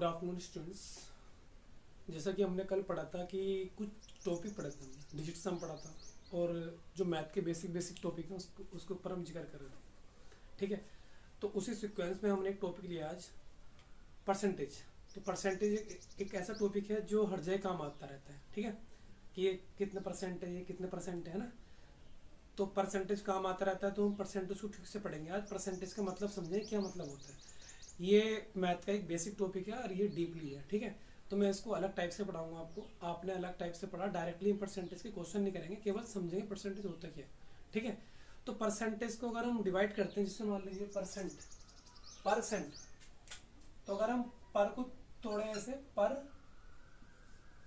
Good afternoon students. जैसा कि हमने कल पढ़ा था कि कुछ टॉपिक पढ़े थे, हमने डिजिट सम पढ़ा था और जो मैथ के बेसिक टॉपिक हैं उसके ऊपर हम जिक्र कर रहे थे। ठीक है, तो उसी सीक्वेंस में हमने एक टॉपिक लिया आज, परसेंटेज। तो परसेंटेज एक ऐसा टॉपिक है जो हर जगह काम आता रहता है। ठीक है, कि ये कितने परसेंट है, ये कितने परसेंट है ना। तो परसेंटेज काम आता रहता है, तो हम परसेंटेज को ठीक से पढ़ेंगे आज। परसेंटेज का मतलब समझें क्या मतलब होता है। ये मैथ का एक बेसिक टॉपिक है और ये डीपली है। ठीक है, तो मैं इसको अलग टाइप से पढ़ाऊंगा आपको। आपने अलग टाइप से पढ़ा, डायरेक्टली हम परसेंटेज के क्वेश्चन नहीं करेंगे, केवल समझेंगे परसेंटेज होता क्या है। ठीक है, तो परसेंटेज को अगर हम डिवाइड करते हैं, जैसे मान लीजिए परसेंट, तो अगर हम पर को तोड़े ऐसे, पर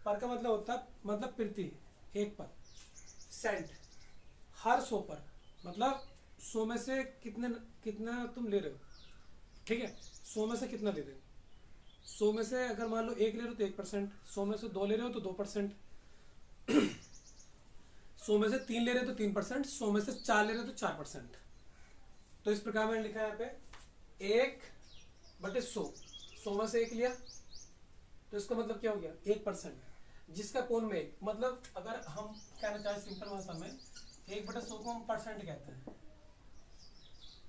का मतलब होता है मतलब प्रति, एक पर। सेंट, हर 100 पर, मतलब 100 में से कितना तुम ले रहे हो। ठीक है, 100 में से कितना ले रहे हो। 100 में से अगर मान लो 1 ले रहे हो तो 1%, 100 में से 2 ले रहे हो तो 2%, 100 में से 3 ले रहे हो तो 3%, 100 में से 4 ले रहे हो तो 4%। तो इस प्रकार मैंने लिखा है यहाँ पे 1/100। 100 में से 1 लिया तो इसका मतलब क्या हो गया, 1%, जिसका कोण में 1। मतलब अगर हम कहना चाहें सिंपल भाषा में, 1/100 को हम परसेंट कहते हैं।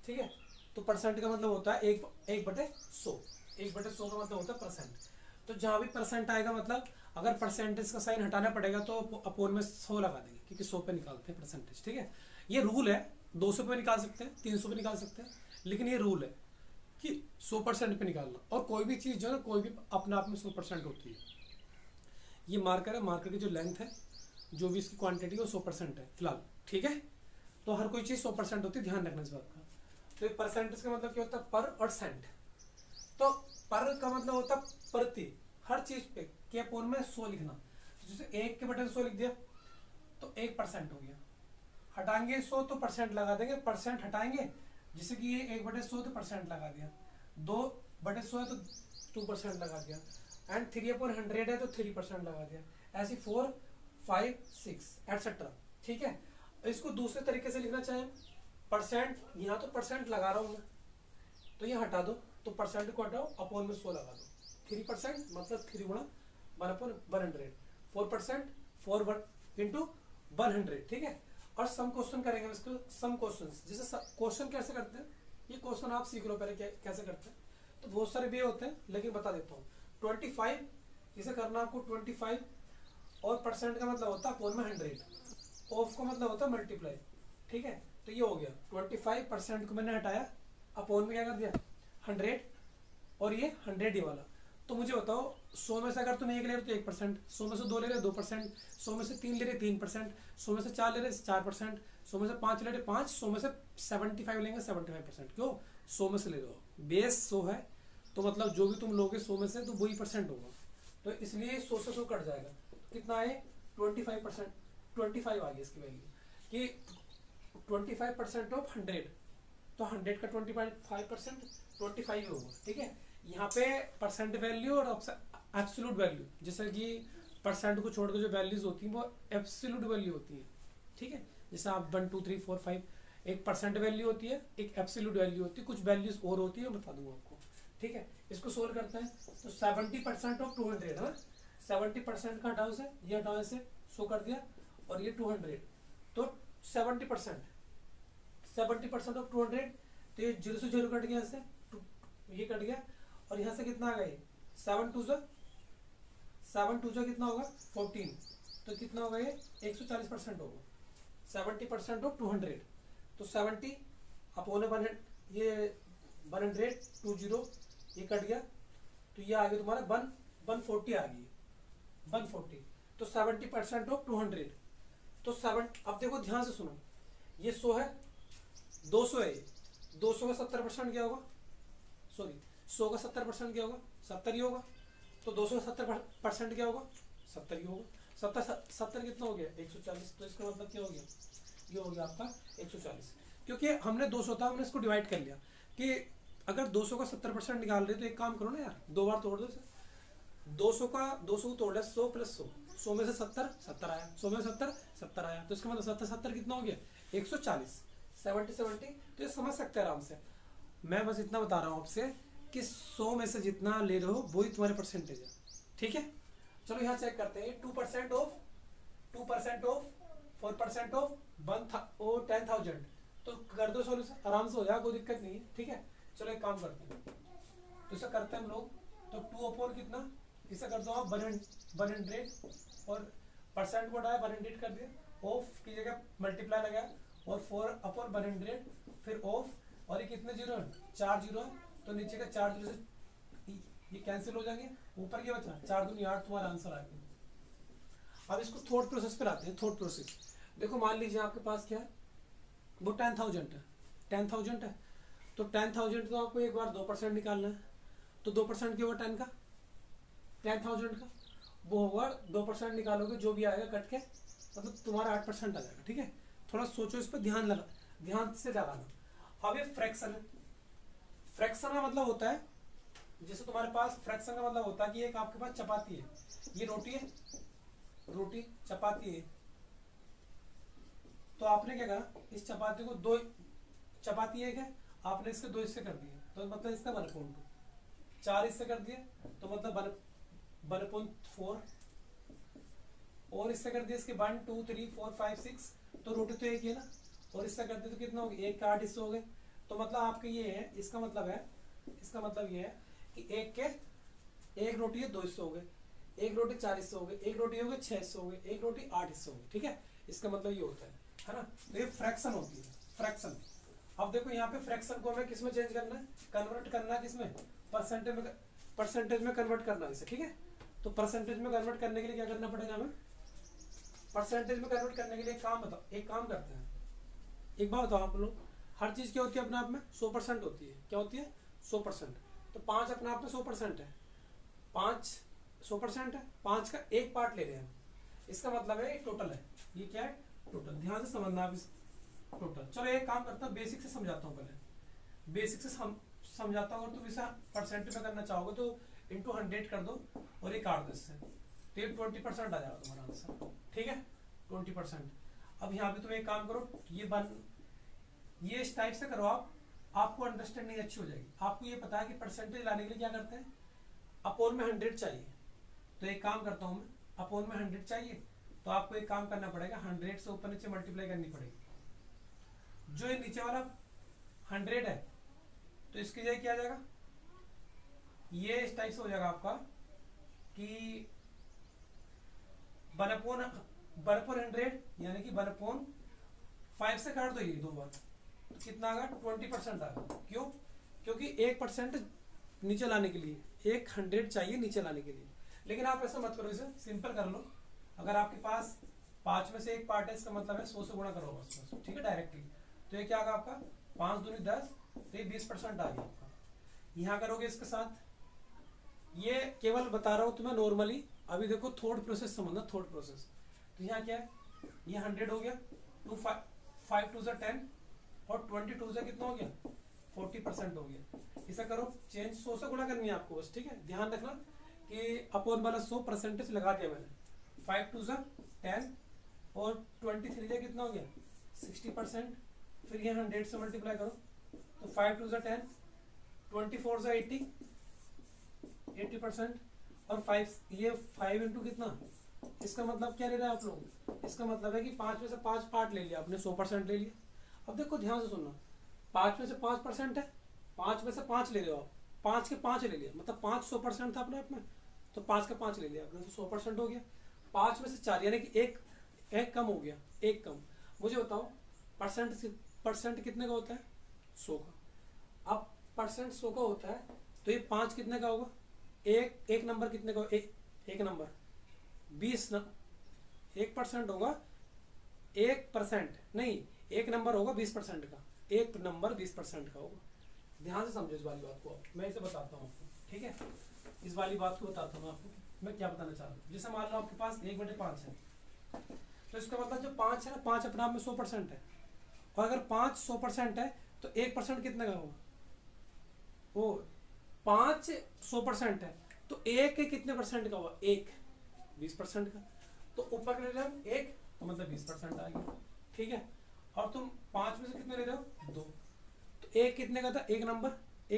ठीक है, तो परसेंट का मतलब होता है 1/100। 1/100 का मतलब होता है परसेंट। तो जहां भी परसेंट आएगा, मतलब अगर परसेंटेज का साइन हटाना पड़ेगा तो अपोन में 100 लगा देंगे, क्योंकि 100 पे निकालते हैं परसेंटेज। ठीक है, ये रूल है। 200 पे निकाल सकते हैं, 300 पे निकाल सकते हैं, लेकिन ये रूल है कि 100% पे निकालना। और कोई भी चीज़ जो है, कोई भी अपने आप में 100% होती है। ये मार्कर है, मार्कर की जो लेंथ है, जो भी इसकी क्वांटिटी है, वो 100% है फिलहाल। ठीक है, तो हर कोई चीज़ 100% होती है, ध्यान रखना इस बात का। तो परसेंटेज का मतलब क्या होता है, पर और सेंट। तो पर का मतलब होता है प्रति, हर चीज पे के अपोन में 100 लिखना। तो जैसे 1/100 लिख दिया तो 1% हो गया। हटाएंगे 100 तो परसेंट लगा देंगे, परसेंट हटाएंगे, जैसे कि ये 1/100 तो परसेंट लगा दिया, 2/100 है तो 2% लगा दिया, एंड 3/100 है तो 3% लगा दिया। ऐसे 4, 5, 6 एटसेट्रा। ठीक है, इसको दूसरे तरीके से लिखना चाहें, परसेंट, यहाँ तो परसेंट लगा रहा हूँ मैं, तो ये हटा दो, तो परसेंट को हटाओ, अपोन में 100 लगा दो। 3% मतलब 3 गुणा 1/100, 4% 4 इंटू 100। ठीक है, और सम क्वेश्चन करेंगे इसको, सम क्वेश्चन। जैसे क्वेश्चन कैसे करते हैं, ये क्वेश्चन आप सीख लो पहले कैसे करते हैं। तो बहुत सारे भी होते हैं, लेकिन बता देता हूँ। 25 इसे करना आपको 25, और परसेंट का मतलब होता है अपोन में 100, ऑफ का मतलब होता है मल्टीप्लाई। ठीक है, तो ये हो गया 25%, को मैंने हटाया, अपोन में क्या कर दिया 100, और ये 100 ये वाला। तो मुझे बताओ, 100 में से अगर तुम 1 ले रहे हो तो 1%, 100 में से 2 ले रहे हो 2%, 100 में से 3 ले रहे 3%, 100 में से 4 ले रहे 4%, 100 में से 5 ले रहे 5, 100 में से 75 लेंगे 75%। क्यों, 100 में से ले रहे हो, बेस 100 है, तो मतलब जो भी तुम लोगे 100 में से तो वही परसेंट होगा। तो इसलिए 100 से 100 कट जाएगा, कितना है 25%, 25 आ गई इसकी वैल्यू, कि 25% ऑफ 100, तो 100 का 25% 25 होगा। ठीक है, यहाँ पे परसेंट वैल्यू और एब्सोल्यूट वैल्यू, जैसे कि परसेंट को छोड़कर जो वैल्यूज होती हैं वो एब्सोल्यूट वैल्यू होती है। ठीक है, जैसे आप 1, 2, 3, 4, 5, एक परसेंट वैल्यू होती है, एक एब्सोल्यूट वैल्यू होती है, कुछ वैल्यूज और होती है, मैं बता दूंगा आपको। ठीक है, इसको सोल्व करते हैं। तो 70% ऑफ 200 है, 70% का हटाओ से, ये हटाओ से 100 कर दिया, और ये 200, तो 70% ऑफ 200, तो ये 0 से 0 कट गया, इससे ये कट गया, और यहाँ से कितना आ गया 7 2 कितना होगा 14, तो कितना होगा ये 140% होगा। 70% ऑफ 200, तो 70 अपोन 100, ये 100 20 ये कट गया, तो ये आ गया तुम्हारा 140 आ गई, 140। तो 70% ऑफ 200, तो 7। अब देखो ध्यान से सुनो, ये 100 है, 200 है, 200 का 70% क्या होगा, सॉरी 100 का 70% क्या होगा, 70 ही होगा। तो 200 का 70% क्या होगा, 70 ही होगा। 70 कितना हो गया 140, तो इसका मतलब क्या हो गया, ये हो गया आपका 140। क्योंकि हमने 200 था, हमने इसको डिवाइड कर लिया कि अगर 200 का 70% निकाल रहे तो एक काम करो ना यार, 2 बार तोड़ दो इसे। 200 को तोड़ लिया, 100 + 100, 100 में से 70 आया, 100 में 70 आया, तो इसका मतलब 70 कितना हो गया 140, 70 70। तो ये समझ सकते हैं आराम से। मैं बस इतना बता रहा हूँ आपसे कि 100 में से जितना ले रहे हो वही तुम्हारे परसेंटेज है, ठीक है। चलो यहाँ चेक करते हैं, 2% ऑफ 2% ऑफ 4% ऑफ 10,000, तो कर दो सोल्यूशन, आराम से हो जाएगा, कोई दिक्कत नहीं है, ठीक है। चलो एक काम करते हैं, तो इसे करते हैं हम लोग, तो 2 अपॉन कितना, इसे कर दो आप 100 और परसेंट को डाया 100 कर दिया, ऑफ की जगह मल्टीप्लाई लगाया और 4 अपॉन 100 फिर ऑफ, और ये कितने जीरो है, 4 जीरो है, तो नीचे का 4 जीरो से ये कैंसिल हो जाएंगे, ऊपर क्या बचा 4 दूनी 8, तुम्हारा आंसर आ गया। अब इसको थॉट प्रोसेस पे लाते हैं, थॉट प्रोसेस। देखो मान लीजिए आपके पास क्या है, वो 10,000 है, 10,000 है, तो 10,000 तो आपको एक बार 2% निकालना है, तो 2% क्या होगा 10 का, 10,000 का वो होगा 2% निकालोगे, जो भी आएगा कट के मतलब तुम्हारा 8% आ जाएगा, ठीक है। थोड़ा सोचो इस पर, ध्यान से लगाना। अब ये फ्रैक्शन है, फ्रैक्शन का मतलब होता है, जैसे तुम्हारे पास फ्रैक्शन का मतलब होता है कि एक आपके पास चपाती है, ये रोटी है, रोटी चपाती है, तो आपने क्या करा, इस चपाती को दो, चपाती एक है, आपने इसके 2 हिस्से कर दिए, तो मतलब इसका 1/2, 4 हिस्से कर दिए तो मतलब 1/4, और इससे कर दिए इसके 1 2 3 4 5 6, तो रोटी तो एक ही है ना, और इससे कर दिए तो कितना हो गया, 1 के 8 हिस्से हो गए, तो मतलब आपके ये है, इसका मतलब ये है कि एक रोटी है 2 हिस्से हो गए, एक रोटी 4 हिस्से हो गए, एक रोटी हो गए 6 हिस्से हो गए, एक रोटी 8 हिस्से हो गए, ठीक है। इसका मतलब ये होता है ना, तो ये फ्रैक्शन होती है, फ्रैक्शन। अब देखो यहाँ पे फ्रैक्शन को हमें किसमें चेंज करना है, कन्वर्ट करना है किसमें, परसेंटेज में कन्वर्ट करना है इसे, ठीक है। तो परसेंटेज में कन्वर्ट करने के लिए क्या करना पड़ेगा हमें, परसेंटेज में कन्वर्ट करने के लिए एक काम करते हैं, एक बात बताओ आप लोग, हर चीज क्या होती है अपने आप में 100% होती है, क्या होती है 100%, तो 5 अपने आप में 100% है, 5 100% है, 5 का एक पार्ट ले रहे हैं, इसका मतलब है टोटल है, ये क्या है टोटल, ध्यान से समझना आप इस टोटल। चलो एक काम करता हूँ, बेसिक से समझाता हूँ, पहले बेसिक से समझाता हूँ, और तुम इसे परसेंटेज में करना चाहोगे तो इंटू 100 कर दो और ये काट दो इससे, तो ये 20% आ जाएगा तुम्हारा आंसर, ठीक है 20%। अब यहाँ पे तुम एक काम करो, ये इस टाइप से करो आप, आपको अंडरस्टैंडिंग अच्छी हो जाएगी। आपको ये पता है कि परसेंटेज लाने के लिए क्या करते हैं, अपोन में 100 चाहिए, तो एक काम करता हूँ मैं, अपोन में 100 चाहिए, तो आपको एक काम करना पड़ेगा, 100 से ऊपर नीचे मल्टीप्लाई करनी पड़ेगी, जो ये नीचे वाला 100 है तो इसकी जगह क्या आ जाएगा, ये इस टाइप से हो जाएगा आपका कि 1/100 यानी कि 1/5 से काट दो ये 2 बार, तो कितना आएगा 20% आएगा, क्यों, क्योंकि 1% नीचे लाने के लिए 100 चाहिए नीचे लाने के लिए। लेकिन आप ऐसा मत करो, इसे सिंपल कर लो, अगर आपके पास 5 में से एक पार्ट है, इसका मतलब है 100 से गुणा करो बस, ठीक है डायरेक्टली, तो ये क्या आएगा आपका 5 दूनी 10, तो ये 20% आ गया आपका। यहाँ करोगे इसके साथ, ये केवल बता रहा हूँ तुम्हें नॉर्मली, अभी देखो थॉट प्रोसेस समझना, थॉट प्रोसेस। तो यहाँ क्या है, ये 100 हो गया, 5 2 से 10 और 22 से कितना हो गया 40% हो गया। इसे करो चेंज, 100 से गुणा करनी है आपको बस, ठीक है। ध्यान रखना कि अपोन वाला 100% लगा दिया मैंने, 5 2 से 10 और 23 से कितना हो गया 60%, फिर ये 100 से मल्टीप्लाई करो, तो 5 2 से 10, 24 से 80% और 5 ये 5 इंटू कितना, इसका मतलब क्या ले रहे हैं आप लोग, इसका मतलब है कि 5 में से 5 पार्ट ले लिया आपने, 100% ले लिया। अब देखो ध्यान से सुनना, 5 में से 5% है, 5 में से 5 ले रहे हो आप, 5 के 5 ले लिया, मतलब 5 100% था अपने आप में, तो 5 का 5 ले लिया आपने, तो 100% हो गया। 5 में से 4 यानी कि एक कम हो गया, एक कम। मुझे बताओ परसेंट कितने का होता है 100 का। अब परसेंट 100 का होता है, तो ये 5 कितने का होगा, एक नंबर कितने का, एक नंबर 20 ना, 1% होगा, 1% नहीं, एक नंबर होगा 20% का, एक नंबर 20% का होगा। ध्यान से समझो इस वाली बात को, मैं इसे बताता हूँ आपको, ठीक है। इस वाली बात को बताता हूँ आपको, मैं क्या बताना चाह रहा हूँ। जैसे मान लो आपके पास 1/5 है, तो इसका मतलब जो 5 है ना, 5 अपने आप में 100% है, और अगर 5 100% है तो 1% कितने का होगा, वो 5 100% है, तो एक कितने परसेंट का हुआ, 1 20% का, तो ऊपर ले रहे हो 1, तो मतलब 20% आ गया, ठीक है। और तुम 5 में से कितने ले रहे हो 2, तो 1 कितने का था, एक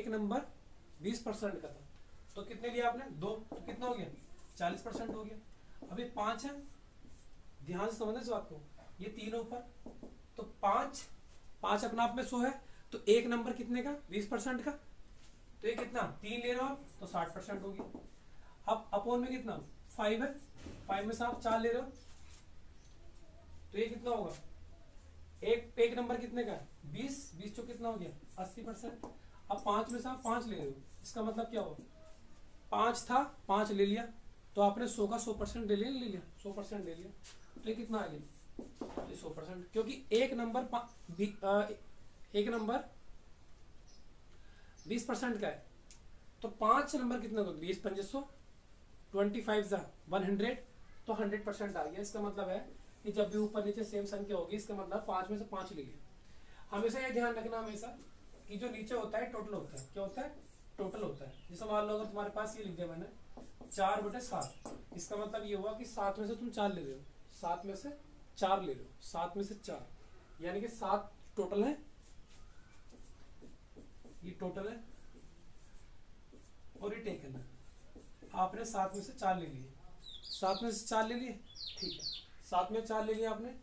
नंबर 20% का था, तो कितने लिया आपने 2, तो कितना हो गया 40% हो गया। अभी 5 है, ध्यान से समझना इस बात को, ये 3 ऊपर, तो 5 अपना आप में 100 है, तो एक नंबर कितने का 20% का, तो ये कितना 3 ले रहे हो आप तो 60% हो गया। अब अपोन में कितना 5 है, 5 में से आप 4 ले रहे हो तो ये कितना होगा, एक नंबर कितने का 20 तो कितना हो गया 80%। अब 5 में से आप 5 ले रहे हो, इसका मतलब क्या हुआ 5 था 5 ले लिया, तो आपने 100 का 100% ले लिया 100% ले लिया, तो ये कितना आ गया 100%, क्योंकि एक नंबर 20% का है, तो 5 नंबर कितने होगा 20 × 500 25 100, तो 100% आ गया। इसका मतलब है कि जब भी ऊपर नीचे सेम संख्या होगी, इसका मतलब 5 में से 5 ले लिया। हमेशा ये ध्यान रखना हमेशा कि जो नीचे होता है टोटल होता है, क्या होता है टोटल होता है। जैसे मान लो अगर तुम्हारे पास ये लिख दिया मैंने 4/7, इसका मतलब ये हुआ कि 7 में से तुम 4 ले रहे हो, 7 में से 4 ले रहे हो, 7 में से 4, यानी कि 7 टोटल है, ये टोटल है और ये टेकन है। आपने 7 में से 4 ले लिए, 7 में से 4 ले लिए, ठीक है 7 में 4 ले लिया आपने।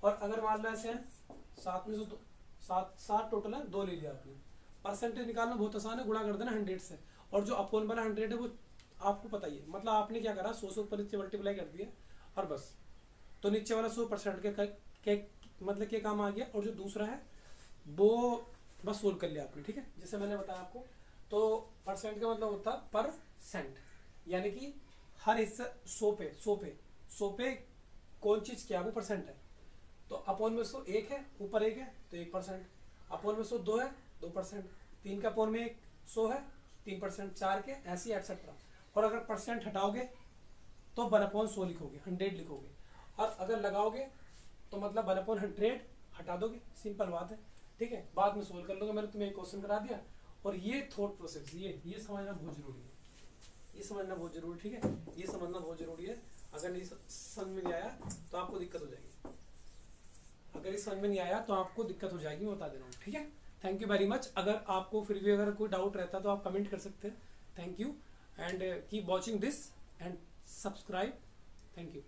और अगर मान लो ऐसे है 7 में से 7 टोटल है, 2 ले लिया आपने। परसेंटेज निकालना बहुत आसान है, गुणा कर देना 100 से, और जो अपोन वाला 100 है वो आपको पता ही है, मतलब आपने क्या करा 100 से ऊपर नीचे मल्टीप्लाई कर दिया और बस, तो नीचे वाला 100% के मतलब के काम आ गया, और जो दूसरा है वो बस सोल्व कर लिया आपने, ठीक है। जैसे मैंने बताया आपको, तो परसेंट का मतलब होता है परसेंट, यानी कि हर हिस्सा 100 पे कौन चीज क्या है वो परसेंट है। तो अपोन में 100 1 है, ऊपर 1 है तो 1%, अपोन में 100 2 है 2%, 3 का अपोन में 100 है 3%, 4 के ऐसे एक्सेट्रा। और अगर परसेंट हटाओगे तो 1/100 लिखोगे, 100 लिखोगे, और अगर लगाओगे तो मतलब 1/100 हटा दोगे, सिंपल बात है, ठीक है। बाद में सोल्व कर लोगे, मैंने तुम्हें एक क्वेश्चन करा दिया। और ये थॉट प्रोसेस ये समझना बहुत जरूरी है, ये समझना बहुत जरूरी, ठीक है, ये समझना बहुत जरूरी है। अगर नहीं समझ में नहीं आया तो आपको दिक्कत हो जाएगी, अगर ये समझ में नहीं आया तो आपको दिक्कत हो जाएगी, मैं बता दे रहा हूँ, ठीक है। Thank you very much. अगर आपको फिर भी अगर कोई डाउट रहता तो आप कमेंट कर सकते हैं। Thank you and keep watching this and subscribe. Thank you.